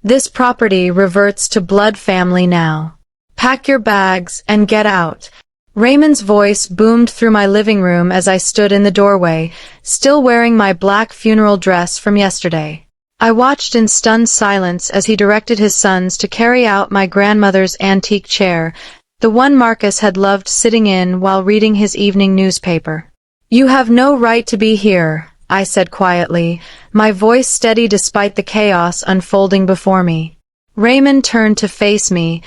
This property reverts to blood family now. Pack your bags and get out. Raymond's voice boomed through my living room as I stood in the doorway, still wearing my black funeral dress from yesterday. I watched in stunned silence as he directed his sons to carry out my grandmother's antique chair, the one Marcus had loved sitting in while reading his evening newspaper. "You have no right to be here," I said quietly, my voice steady despite the chaos unfolding before me. Raymond turned to face me,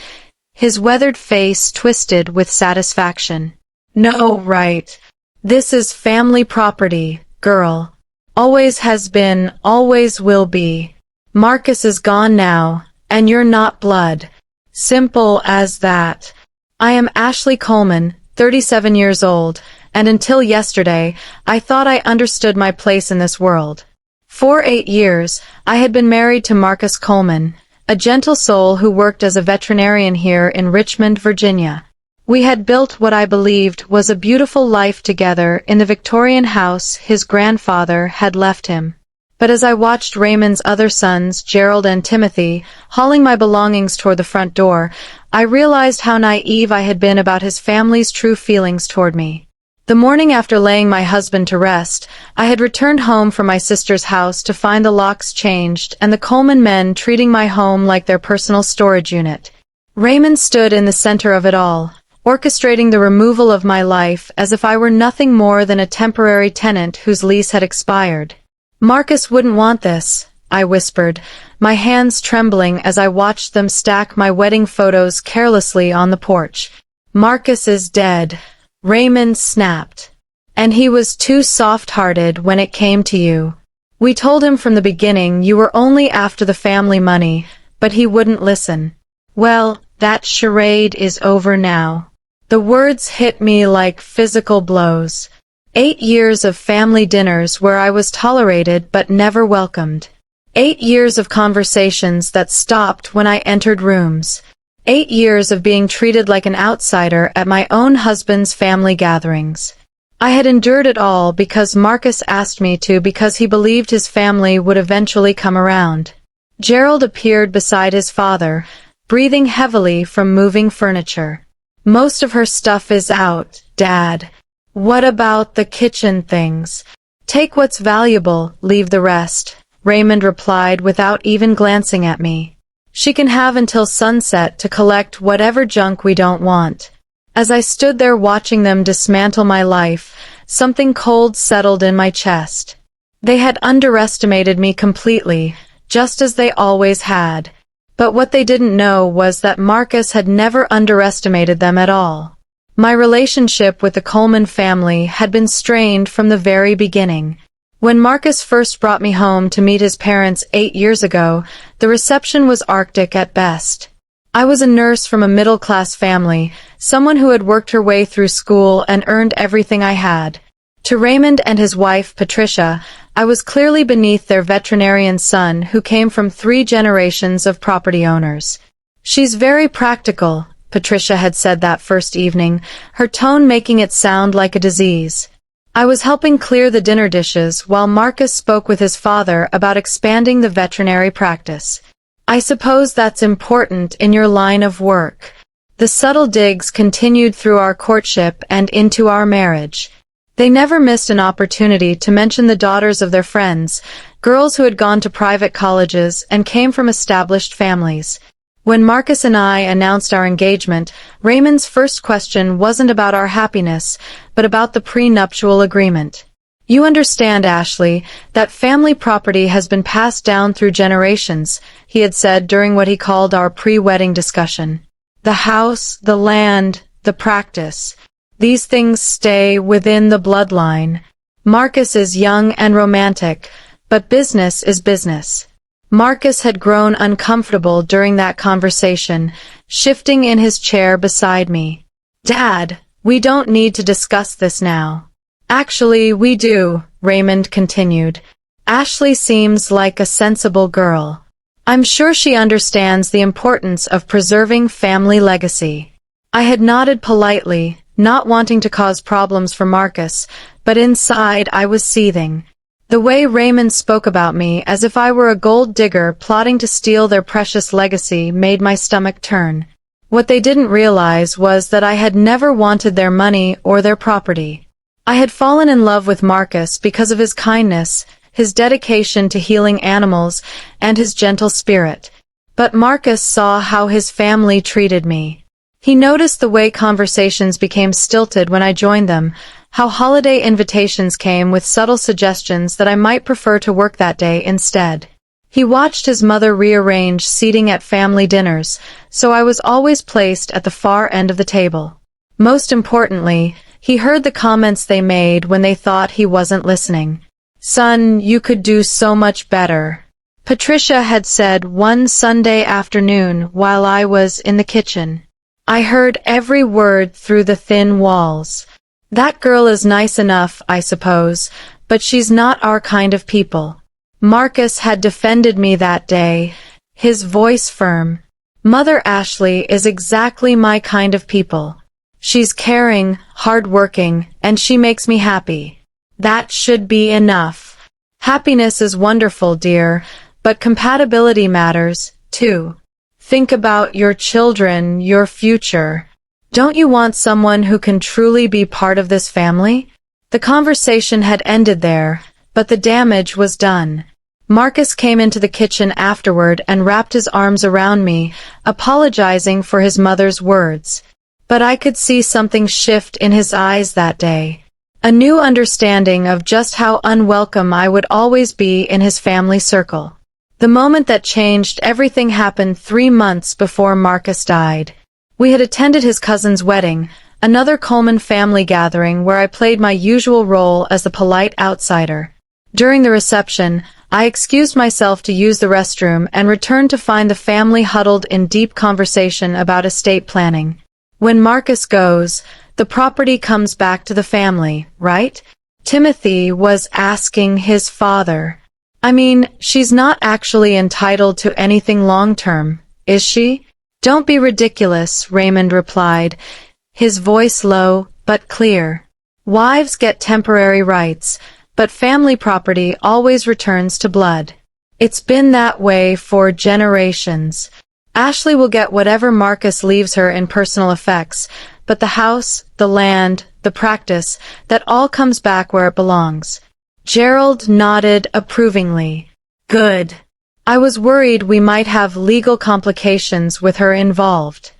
his weathered face twisted with satisfaction. "No right. This is family property, girl. Always has been, always will be. Marcus is gone now, and you're not blood. Simple as that. I am Ashley Coleman, 37 years old, and until yesterday, I thought I understood my place in this world. For 8 years, I had been married to Marcus Coleman, a gentle soul who worked as a veterinarian here in Richmond, Virginia. We had built what I believed was a beautiful life together in the Victorian house his grandfather had left him. But as I watched Raymond's other sons, Gerald and Timothy, hauling my belongings toward the front door, I realized how naive I had been about his family's true feelings toward me. The morning after laying my husband to rest, I had returned home from my sister's house to find the locks changed and the Coleman men treating my home like their personal storage unit. Raymond stood in the center of it all, orchestrating the removal of my life as if I were nothing more than a temporary tenant whose lease had expired. "Marcus wouldn't want this," I whispered, my hands trembling as I watched them stack my wedding photos carelessly on the porch. "Marcus is dead," Raymond snapped. "And he was too soft-hearted when it came to you. We told him from the beginning you were only after the family money, but he wouldn't listen. Well, that charade is over now." The words hit me like physical blows. 8 years of family dinners where I was tolerated but never welcomed. 8 years of conversations that stopped when I entered rooms. 8 years of being treated like an outsider at my own husband's family gatherings. I had endured it all because Marcus asked me to, because he believed his family would eventually come around. Gerald appeared beside his father, breathing heavily from moving furniture. "Most of her stuff is out, Dad. What about the kitchen things? Take what's valuable, leave the rest," Raymond replied without even glancing at me. "She can have until sunset to collect whatever junk we don't want." As I stood there watching them dismantle my life, something cold settled in my chest. They had underestimated me completely, just as they always had. But what they didn't know was that Marcus had never underestimated them at all. My relationship with the Coleman family had been strained from the very beginning. When Marcus first brought me home to meet his parents 8 years ago, the reception was arctic at best. I was a nurse from a middle-class family, someone who had worked her way through school and earned everything I had. To Raymond and his wife, Patricia, I was clearly beneath their veterinarian son who came from 3 generations of property owners. "She's very practical," Patricia had said that first evening, her tone making it sound like a disease. I was helping clear the dinner dishes while Marcus spoke with his father about expanding the veterinary practice. "I suppose that's important in your line of work." The subtle digs continued through our courtship and into our marriage. They never missed an opportunity to mention the daughters of their friends, girls who had gone to private colleges and came from established families. When Marcus and I announced our engagement, Raymond's first question wasn't about our happiness, but about the prenuptial agreement. "You understand, Ashley, that family property has been passed down through generations," he had said during what he called our pre-wedding discussion. "The house, the land, the practice. These things stay within the bloodline. Marcus is young and romantic, but business is business." Marcus had grown uncomfortable during that conversation, shifting in his chair beside me. "Dad, we don't need to discuss this now." "Actually, we do," Raymond continued. "Ashley seems like a sensible girl. I'm sure she understands the importance of preserving family legacy." I had nodded politely, not wanting to cause problems for Marcus, but inside I was seething. The way Raymond spoke about me as if I were a gold digger plotting to steal their precious legacy made my stomach turn. What they didn't realize was that I had never wanted their money or their property. I had fallen in love with Marcus because of his kindness, his dedication to healing animals, and his gentle spirit. But Marcus saw how his family treated me. He noticed the way conversations became stilted when I joined them, how holiday invitations came with subtle suggestions that I might prefer to work that day instead. He watched his mother rearrange seating at family dinners, so I was always placed at the far end of the table. Most importantly, he heard the comments they made when they thought he wasn't listening. "Son, you could do so much better," Patricia had said one Sunday afternoon while I was in the kitchen. I heard every word through the thin walls. "That girl is nice enough, I suppose, but she's not our kind of people." Marcus had defended me that day, his voice firm. "Mother Ashley is exactly my kind of people. She's caring, hard-working, and she makes me happy. That should be enough. Happiness is wonderful, dear, but compatibility matters, too. Think about your children, your future. Don't you want someone who can truly be part of this family?" The conversation had ended there, but the damage was done. Marcus came into the kitchen afterward and wrapped his arms around me, apologizing for his mother's words. But I could see something shift in his eyes that day. A new understanding of just how unwelcome I would always be in his family circle. The moment that changed everything happened 3 months before Marcus died. We had attended his cousin's wedding, another Coleman family gathering where I played my usual role as the polite outsider. During the reception, I excused myself to use the restroom and returned to find the family huddled in deep conversation about estate planning. When Marcus goes, the property comes back to the family, right? Timothy was asking his father. I mean, she's not actually entitled to anything long-term, is she? Don't be ridiculous, Raymond replied, his voice low but clear. Wives get temporary rights, but family property always returns to blood. It's been that way for generations. Ashley will get whatever Marcus leaves her in personal effects, but the house, the land, the practice, that all comes back where it belongs. Gerald nodded approvingly. Good. I was worried we might have legal complications with her involved.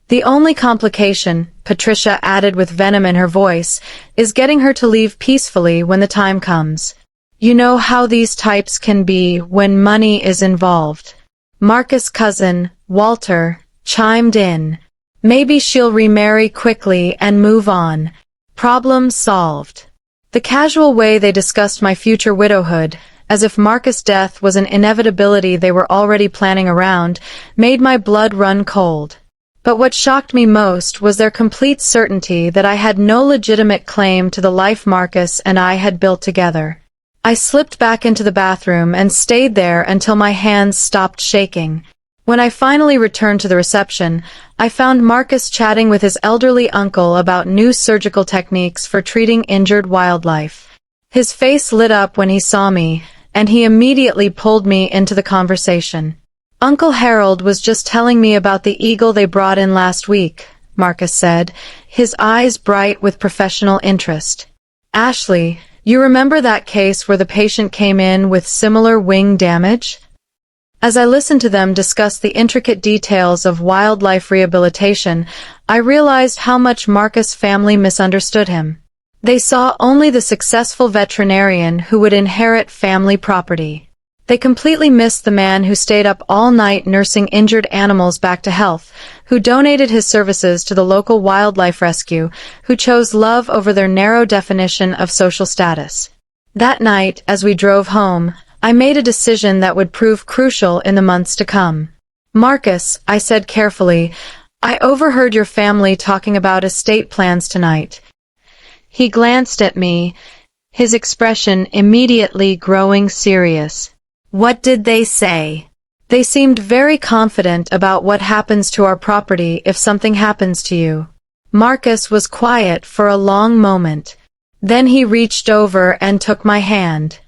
The only complication, Patricia added with venom in her voice, is getting her to leave peacefully when the time comes. You know how these types can be when money is involved. Marcus' cousin, Walter, chimed in. Maybe she'll remarry quickly and move on. Problem solved. The casual way they discussed my future widowhood, as if Marcus' death was an inevitability they were already planning around, made my blood run cold. But what shocked me most was their complete certainty that I had no legitimate claim to the life Marcus and I had built together. I slipped back into the bathroom and stayed there until my hands stopped shaking. When I finally returned to the reception, I found Marcus chatting with his elderly uncle about new surgical techniques for treating injured wildlife. His face lit up when he saw me, and he immediately pulled me into the conversation. Uncle Harold was just telling me about the eagle they brought in last week, Marcus said, his eyes bright with professional interest. Ashley, you remember that case where the patient came in with similar wing damage? As I listened to them discuss the intricate details of wildlife rehabilitation, I realized how much Marcus' family misunderstood him. They saw only the successful veterinarian who would inherit family property. They completely missed the man who stayed up all night nursing injured animals back to health, who donated his services to the local wildlife rescue, who chose love over their narrow definition of social status. That night, as we drove home, I made a decision that would prove crucial in the months to come. Marcus, I said carefully, I overheard your family talking about estate plans tonight. He glanced at me, his expression immediately growing serious. What did they say? They seemed very confident about what happens to our property if something happens to you. Marcus was quiet for a long moment. Then he reached over and took my hand.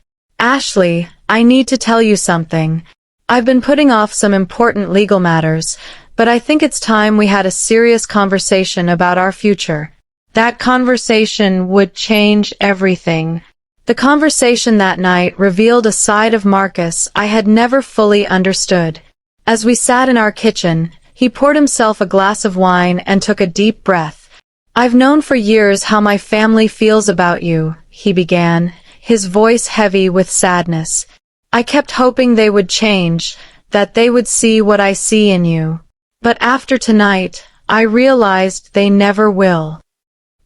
Ashley, I need to tell you something. I've been putting off some important legal matters, but I think it's time we had a serious conversation about our future. That conversation would change everything. The conversation that night revealed a side of Marcus I had never fully understood. As we sat in our kitchen, he poured himself a glass of wine and took a deep breath. "I've known for years how my family feels about you," he began, his voice heavy with sadness. "I kept hoping they would change, that they would see what I see in you. But after tonight, I realized they never will."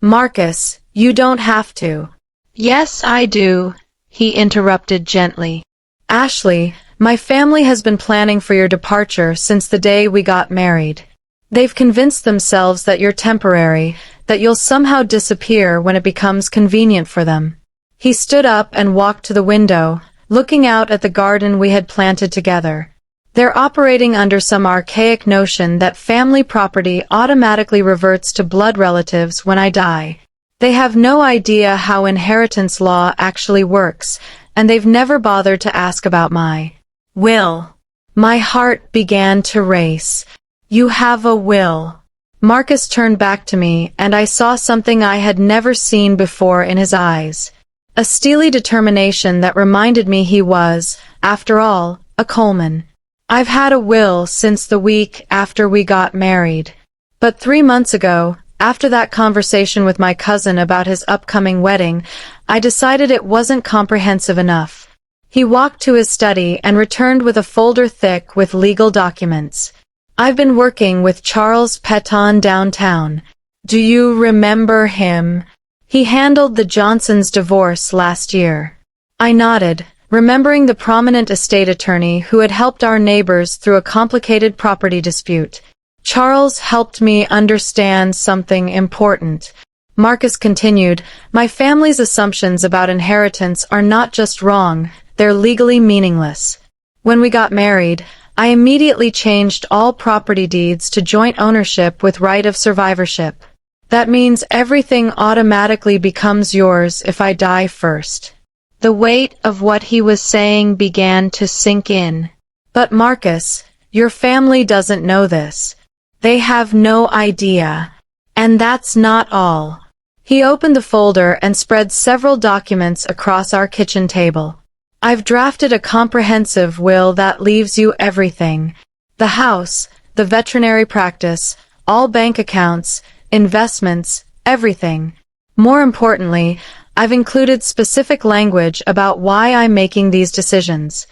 "Marcus, you don't have to." "Yes, I do," he interrupted gently. "Ashley, my family has been planning for your departure since the day we got married. They've convinced themselves that you're temporary, that you'll somehow disappear when it becomes convenient for them." He stood up and walked to the window, looking out at the garden we had planted together. "They're operating under some archaic notion that family property automatically reverts to blood relatives when I die. They have no idea how inheritance law actually works, and they've never bothered to ask about my will." My heart began to race. "You have a will?" Marcus turned back to me, and I saw something I had never seen before in his eyes. A steely determination that reminded me he was, after all, a Coleman. "I've had a will since the week after we got married. But 3 months ago, after that conversation with my cousin about his upcoming wedding, I decided it wasn't comprehensive enough." He walked to his study and returned with a folder thick with legal documents. "I've been working with Charles Peton downtown. Do you remember him? He handled the Johnsons' divorce last year." I nodded, remembering the prominent estate attorney who had helped our neighbors through a complicated property dispute. "Charles helped me understand something important," Marcus continued. "My family's assumptions about inheritance are not just wrong, they're legally meaningless. When we got married, I immediately changed all property deeds to joint ownership with right of survivorship. That means everything automatically becomes yours if I die first." The weight of what he was saying began to sink in. "But Marcus, your family doesn't know this. They have no idea. And that's not all." He opened the folder and spread several documents across our kitchen table. "I've drafted a comprehensive will that leaves you everything. The house, the veterinary practice, all bank accounts, investments, everything. More importantly, I've included specific language about why I'm making these decisions."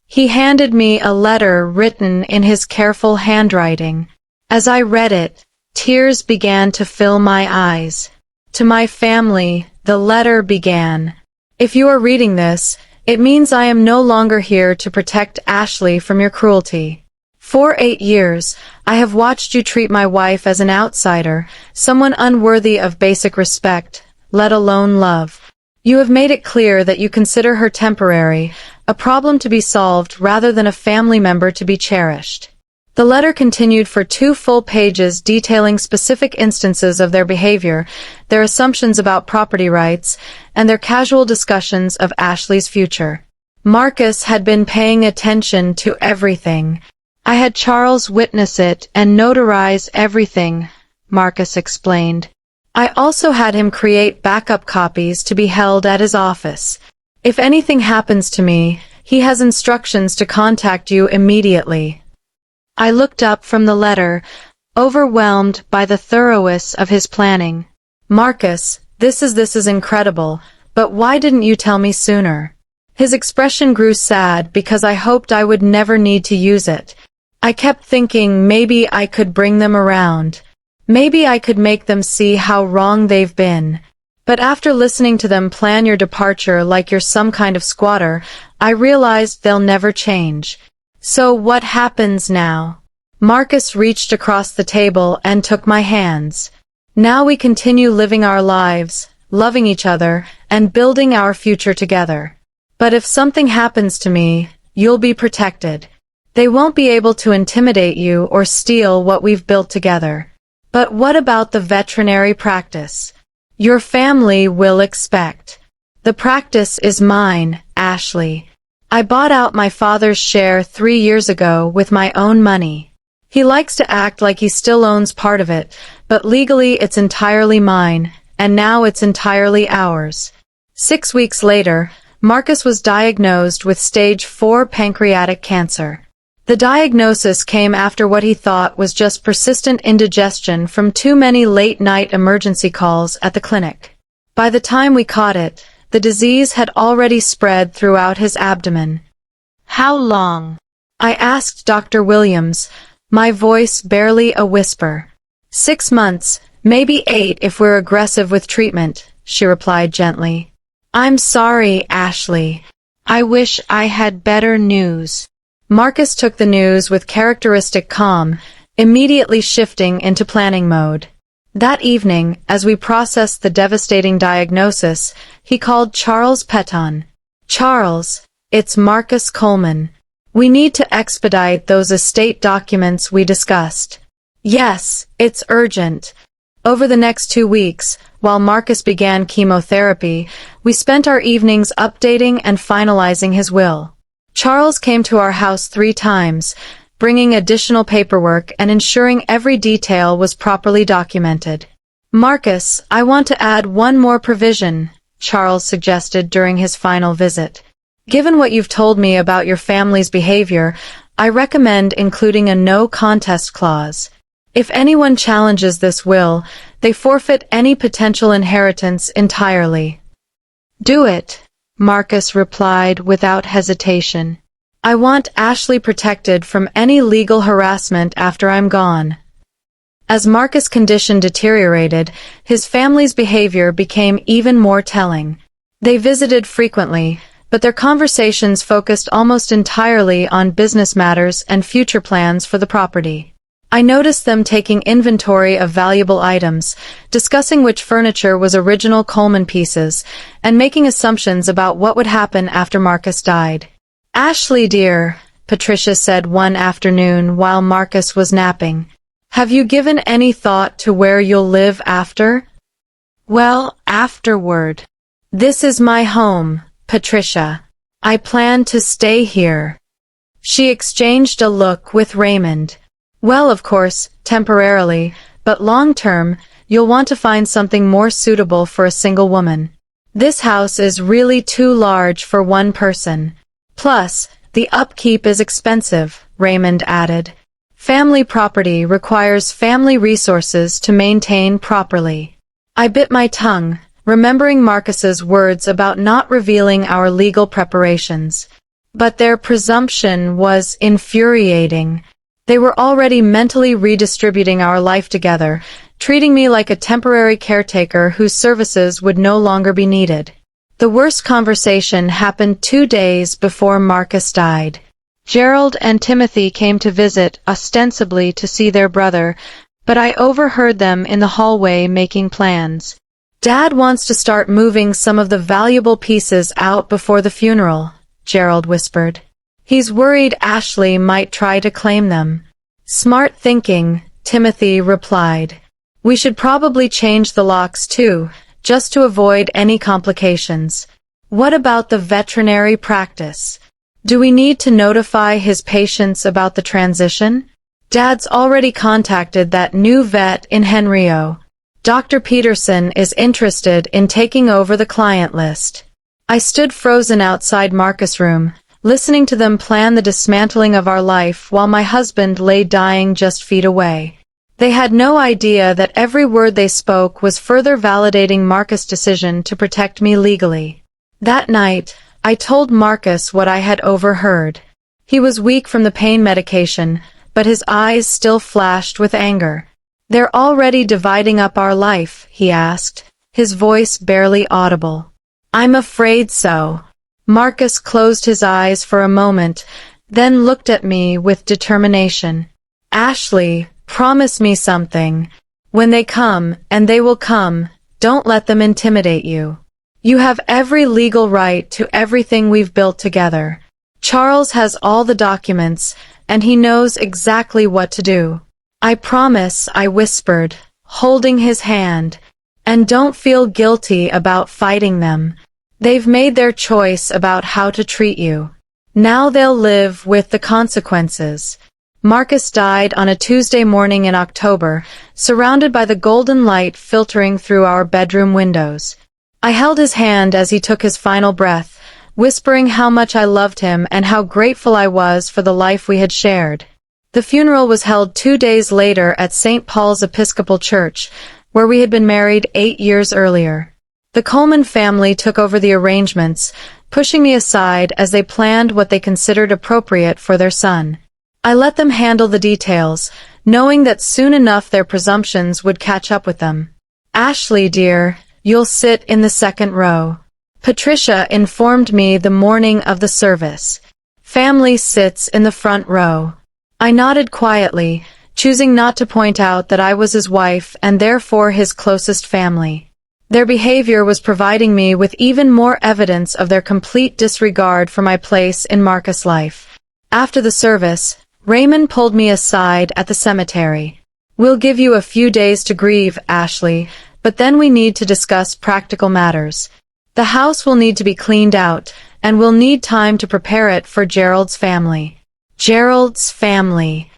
He handed me a letter written in his careful handwriting. As I read it, tears began to fill my eyes. "To my family," the letter began. "If you are reading this, it means I am no longer here to protect Ashley from your cruelty. For 8 years, I have watched you treat my wife as an outsider, someone unworthy of basic respect, let alone love. You have made it clear that you consider her temporary, a problem to be solved rather than a family member to be cherished." The letter continued for 2 full pages detailing specific instances of their behavior, their assumptions about property rights, and their casual discussions of Ashley's future. Marcus had been paying attention to everything. "I had Charles witness it and notarize everything," Marcus explained. "I also had him create backup copies to be held at his office. If anything happens to me, he has instructions to contact you immediately." I looked up from the letter, overwhelmed by the thoroughness of his planning. "Marcus, this is incredible, but why didn't you tell me sooner?" His expression grew sad because I hoped I would never need to use it. I kept thinking maybe I could bring them around. Maybe I could make them see how wrong they've been. But after listening to them plan your departure like you're some kind of squatter, I realized they'll never change. "So what happens now?" Marcus reached across the table and took my hands. "Now we continue living our lives, loving each other, and building our future together. But if something happens to me, you'll be protected. They won't be able to intimidate you or steal what we've built together. But what about the veterinary practice? Your family will expect." The practice is mine, Ashley. I bought out my father's share 3 years ago with my own money. He likes to act like he still owns part of it, but legally it's entirely mine, and now it's entirely ours. 6 weeks later, Marcus was diagnosed with stage 4 pancreatic cancer. The diagnosis came after what he thought was just persistent indigestion from too many late-night emergency calls at the clinic. By the time we caught it, the disease had already spread throughout his abdomen. "How long?" I asked Dr. Williams, my voice barely a whisper. "6 months, maybe 8 if we're aggressive with treatment," she replied gently. "I'm sorry, Ashley. I wish I had better news." Marcus took the news with characteristic calm, immediately shifting into planning mode. That evening, as we processed the devastating diagnosis, he called Charles Peton. "Charles, it's Marcus Coleman. We need to expedite those estate documents we discussed." "Yes, it's urgent." Over the next 2 weeks, while Marcus began chemotherapy, we spent our evenings updating and finalizing his will. Charles came to our house 3 times, bringing additional paperwork and ensuring every detail was properly documented. "Marcus, I want to add one more provision," Charles suggested during his final visit. "Given what you've told me about your family's behavior, I recommend including a no-contest clause. If anyone challenges this will, they forfeit any potential inheritance entirely." "Do it," Marcus replied without hesitation. "I want Ashley protected from any legal harassment after I'm gone." As Marcus' condition deteriorated, his family's behavior became even more telling. They visited frequently, but their conversations focused almost entirely on business matters and future plans for the property. I noticed them taking inventory of valuable items, discussing which furniture was original Coleman pieces, and making assumptions about what would happen after Marcus died. "Ashley dear," Patricia said one afternoon while Marcus was napping, "have you given any thought to where you'll live after?" "Well, afterward. This is my home, Patricia. I plan to stay here." She exchanged a look with Raymond. "Well, of course, temporarily, but long-term, you'll want to find something more suitable for a single woman. This house is really too large for one person. Plus, the upkeep is expensive," Raymond added. "Family property requires family resources to maintain properly." I bit my tongue, remembering Marcus's words about not revealing our legal preparations. But their presumption was infuriating. They were already mentally redistributing our life together, treating me like a temporary caretaker whose services would no longer be needed. The worst conversation happened 2 days before Marcus died. Gerald and Timothy came to visit, ostensibly to see their brother, but I overheard them in the hallway making plans. "Dad wants to start moving some of the valuable pieces out before the funeral," Gerald whispered. "He's worried Ashley might try to claim them." "Smart thinking," Timothy replied. "We should probably change the locks too, just to avoid any complications." "What about the veterinary practice? Do we need to notify his patients about the transition?" "Dad's already contacted that new vet in Henrio. Dr. Peterson is interested in taking over the client list." I stood frozen outside Marcus' room, listening to them plan the dismantling of our life while my husband lay dying just feet away. They had no idea that every word they spoke was further validating Marcus' decision to protect me legally. That night, I told Marcus what I had overheard. He was weak from the pain medication, but his eyes still flashed with anger. "They're already dividing up our life?" he asked, his voice barely audible. "I'm afraid so." Marcus closed his eyes for a moment, then looked at me with determination. "Ashley, promise me something. When they come, and they will come, don't let them intimidate you. You have every legal right to everything we've built together. Charles has all the documents, and he knows exactly what to do." "I promise," I whispered, holding his hand. "And don't feel guilty about fighting them. They've made their choice about how to treat you. Now they'll live with the consequences. Marcus died on a Tuesday morning in October, surrounded by the golden light filtering through our bedroom windows. I held his hand as he took his final breath, whispering how much I loved him and how grateful I was for the life we had shared. The funeral was held 2 days later at St. Paul's Episcopal Church, where we had been married 8 years earlier. The Coleman family took over the arrangements, pushing me aside as they planned what they considered appropriate for their son. I let them handle the details, knowing that soon enough their presumptions would catch up with them. "Ashley, dear, you'll sit in the second row," Patricia informed me the morning of the service. "Family sits in the front row." I nodded quietly, choosing not to point out that I was his wife and therefore his closest family. Their behavior was providing me with even more evidence of their complete disregard for my place in Marcus' life. After the service, Raymond pulled me aside at the cemetery. "We'll give you a few days to grieve, Ashley, but then we need to discuss practical matters. The house will need to be cleaned out, and we'll need time to prepare it for Gerald's family." Gerald's family.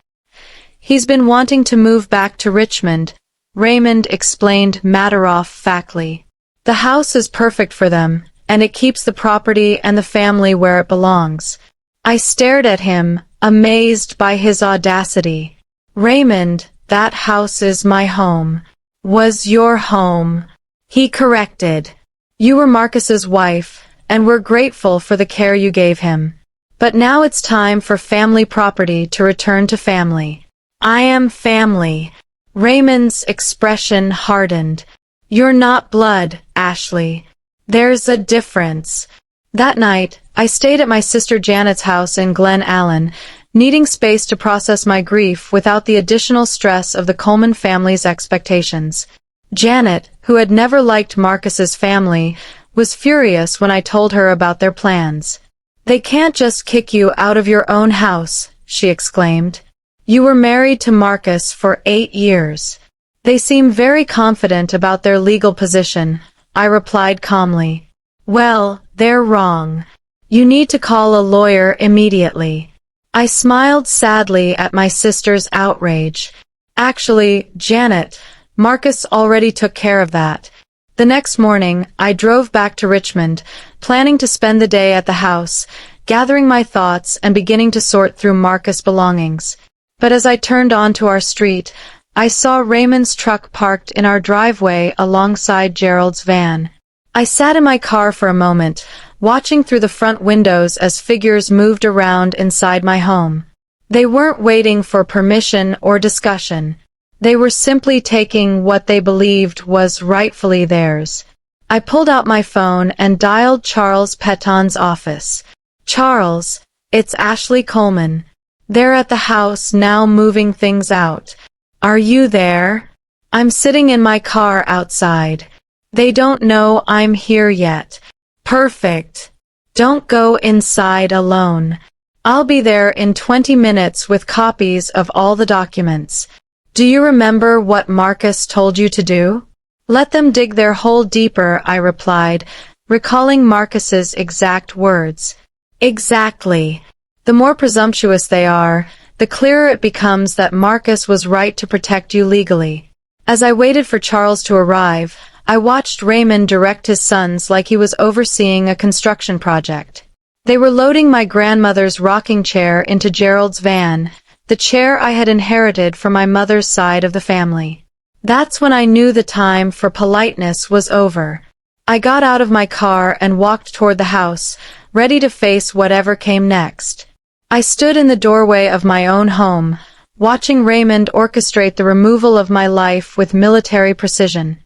"He's been wanting to move back to Richmond," Raymond explained matter-of-factly. "The house is perfect for them, and it keeps the property and the family where it belongs." I stared at him, amazed by his audacity. "Raymond, that house is my home." "Was your home," he corrected. "You were Marcus's wife, and we're grateful for the care you gave him. But now it's time for family property to return to family." "I am family." Raymond's expression hardened. "You're not blood, Ashley. There's a difference." That night, I stayed at my sister Janet's house in Glen Allen, needing space to process my grief without the additional stress of the Coleman family's expectations. Janet, who had never liked Marcus's family, was furious when I told her about their plans. "They can't just kick you out of your own house," she exclaimed. "You were married to Marcus for 8 years. "They seem very confident about their legal position," I replied calmly. "Well, they're wrong. You need to call a lawyer immediately." I smiled sadly at my sister's outrage. "Actually, Janet, Marcus already took care of that." The next morning, I drove back to Richmond, planning to spend the day at the house, gathering my thoughts and beginning to sort through Marcus' belongings. But as I turned onto our street, I saw Raymond's truck parked in our driveway alongside Gerald's van. I sat in my car for a moment, watching through the front windows as figures moved around inside my home. They weren't waiting for permission or discussion. They were simply taking what they believed was rightfully theirs. I pulled out my phone and dialed Charles Petton's office. "Charles, it's Ashley Coleman. They're at the house now moving things out. Are you there?" "I'm sitting in my car outside. They don't know I'm here yet." "Perfect. Don't go inside alone. I'll be there in 20 minutes with copies of all the documents. Do you remember what Marcus told you to do?" "Let them dig their hole deeper," I replied, recalling Marcus's exact words. "Exactly. The more presumptuous they are, the clearer it becomes that Marcus was right to protect you legally." As I waited for Charles to arrive, I watched Raymond direct his sons like he was overseeing a construction project. They were loading my grandmother's rocking chair into Gerald's van, the chair I had inherited from my mother's side of the family. That's when I knew the time for politeness was over. I got out of my car and walked toward the house, ready to face whatever came next. I stood in the doorway of my own home, watching Raymond orchestrate the removal of my life with military precision.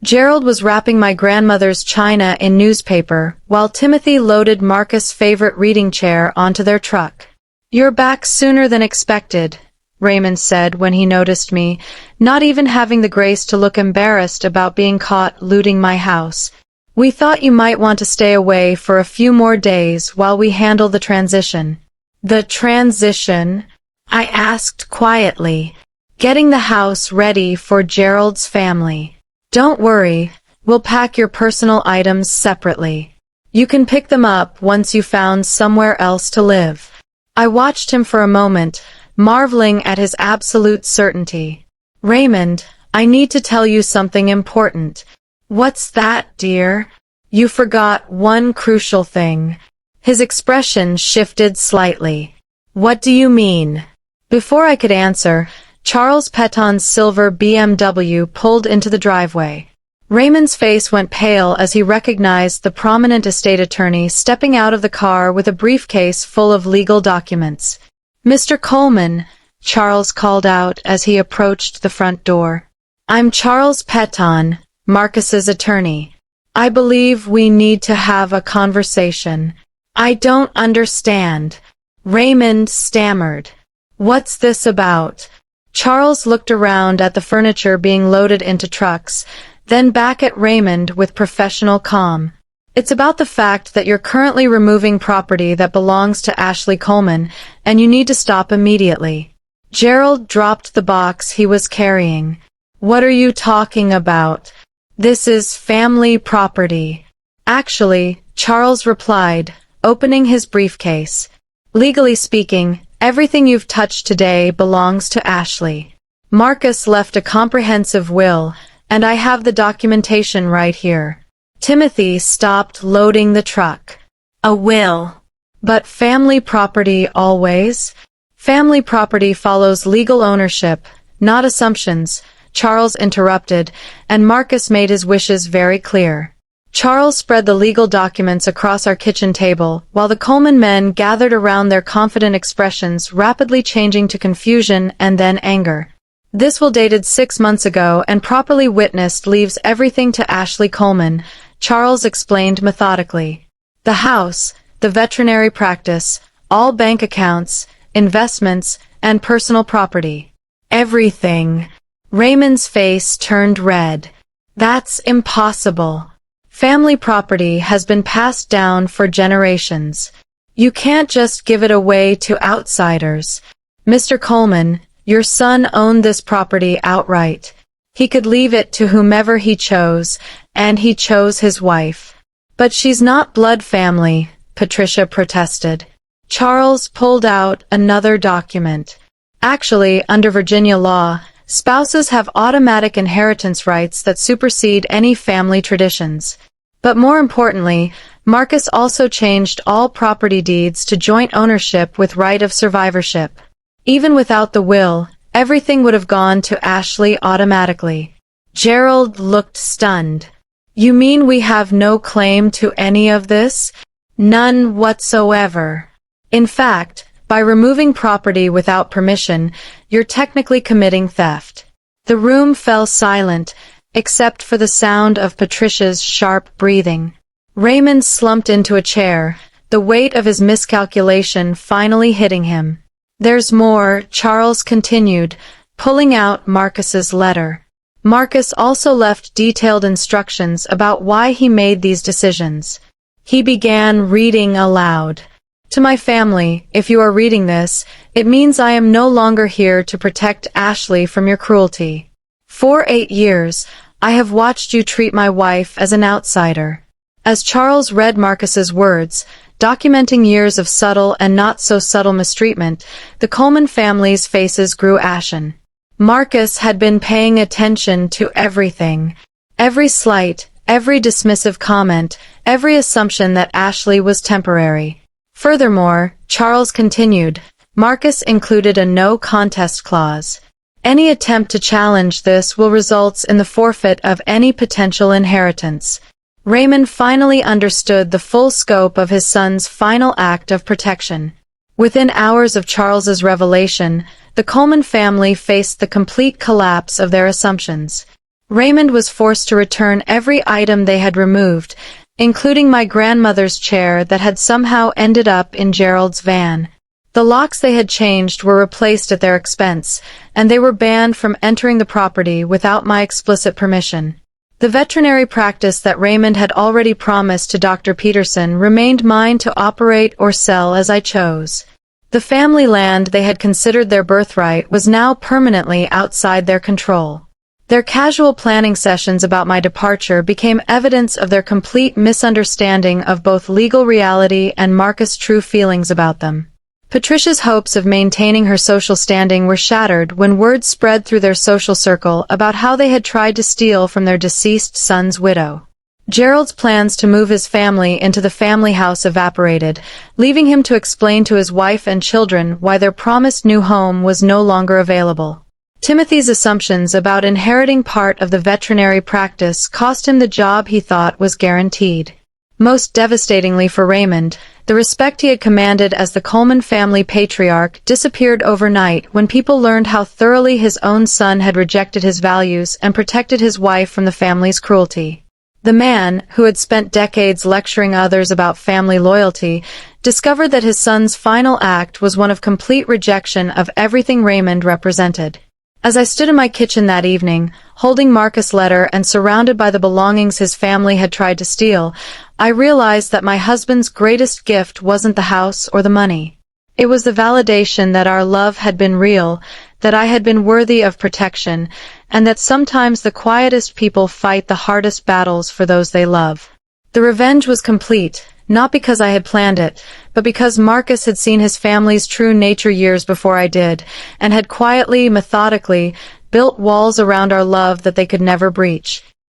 Gerald was wrapping my grandmother's china in newspaper, while Timothy loaded Marcus' favorite reading chair onto their truck. "You're back sooner than expected," Raymond said when he noticed me, not even having the grace to look embarrassed about being caught looting my house. "We thought you might want to stay away for a few more days while we handle the transition." "The transition?" I asked quietly. "Getting the house ready for Gerald's family. Don't worry, we'll pack your personal items separately. You can pick them up once you found somewhere else to live. I watched him for a moment, marveling at his absolute certainty. Raymond, I need to tell you something important. What's that, dear? You forgot one crucial thing. His expression shifted slightly. What do you mean? Before I could answer, Charles Peton's silver BMW pulled into the driveway. Raymond's face went pale as he recognized the prominent estate attorney stepping out of the car with a briefcase full of legal documents. Mr. Coleman, Charles called out as he approached the front door. I'm Charles Peton, Marcus's attorney. I believe we need to have a conversation. I don't understand. Raymond stammered. What's this about? Charles looked around at the furniture being loaded into trucks, then back at Raymond with professional calm. It's about the fact that you're currently removing property that belongs to Ashley Coleman, and you need to stop immediately. Gerald dropped the box he was carrying. What are you talking about? This is family property. Actually, Charles replied, opening his briefcase. Legally speaking, everything you've touched today belongs to Ashley. Marcus left a comprehensive will, and I have the documentation right here. Timothy stopped loading the truck. A will. But family property always? Family property follows legal ownership, not assumptions, Charles interrupted, and Marcus made his wishes very clear. Charles spread the legal documents across our kitchen table, while the Coleman men gathered around, their confident expressions rapidly changing to confusion and then anger. This will dated 6 months ago and properly witnessed leaves everything to Ashley Coleman, Charles explained methodically. The house, the veterinary practice, all bank accounts, investments, and personal property. Everything. Raymond's face turned red. That's impossible. Family property has been passed down for generations. You can't just give it away to outsiders. Mr. Coleman, your son owned this property outright. He could leave it to whomever he chose, and he chose his wife. But she's not blood family, Patricia protested. Charles pulled out another document. Actually, under Virginia law, spouses have automatic inheritance rights that supersede any family traditions. But more importantly, Marcus also changed all property deeds to joint ownership with right of survivorship. Even without the will, everything would have gone to Ashley automatically. Gerald looked stunned. You mean we have no claim to any of this? None whatsoever. In fact, by removing property without permission, you're technically committing theft. The room fell silent, except for the sound of Patricia's sharp breathing. Raymond slumped into a chair, the weight of his miscalculation finally hitting him. There's more, Charles continued, pulling out Marcus's letter. Marcus also left detailed instructions about why he made these decisions. He began reading aloud. To my family, if you are reading this, it means I am no longer here to protect Ashley from your cruelty. For 8 years, I have watched you treat my wife as an outsider. As Charles read Marcus's words, documenting years of subtle and not-so-subtle mistreatment, the Coleman family's faces grew ashen. Marcus had been paying attention to everything. Every slight, every dismissive comment, every assumption that Ashley was temporary. Furthermore, Charles continued, Marcus included a no-contest clause. Any attempt to challenge this will result in the forfeit of any potential inheritance. Raymond finally understood the full scope of his son's final act of protection. Within hours of Charles's revelation, the Coleman family faced the complete collapse of their assumptions. Raymond was forced to return every item they had removed, including my grandmother's chair that had somehow ended up in Gerald's van. The locks they had changed were replaced at their expense, and they were banned from entering the property without my explicit permission. The veterinary practice that Raymond had already promised to Dr. Peterson remained mine to operate or sell as I chose. The family land they had considered their birthright was now permanently outside their control. Their casual planning sessions about my departure became evidence of their complete misunderstanding of both legal reality and Marcus' true feelings about them. Patricia's hopes of maintaining her social standing were shattered when word spread through their social circle about how they had tried to steal from their deceased son's widow. Gerald's plans to move his family into the family house evaporated, leaving him to explain to his wife and children why their promised new home was no longer available. Timothy's assumptions about inheriting part of the veterinary practice cost him the job he thought was guaranteed. Most devastatingly for Raymond, the respect he had commanded as the Coleman family patriarch disappeared overnight when people learned how thoroughly his own son had rejected his values and protected his wife from the family's cruelty. The man, who had spent decades lecturing others about family loyalty, discovered that his son's final act was one of complete rejection of everything Raymond represented. As I stood in my kitchen that evening, holding Marcus' letter and surrounded by the belongings his family had tried to steal, I realized that my husband's greatest gift wasn't the house or the money. It was the validation that our love had been real, that I had been worthy of protection, and that sometimes the quietest people fight the hardest battles for those they love. The revenge was complete, not because I had planned it, but because Marcus had seen his family's true nature years before I did, and had quietly, methodically, built walls around our love that they could never breach.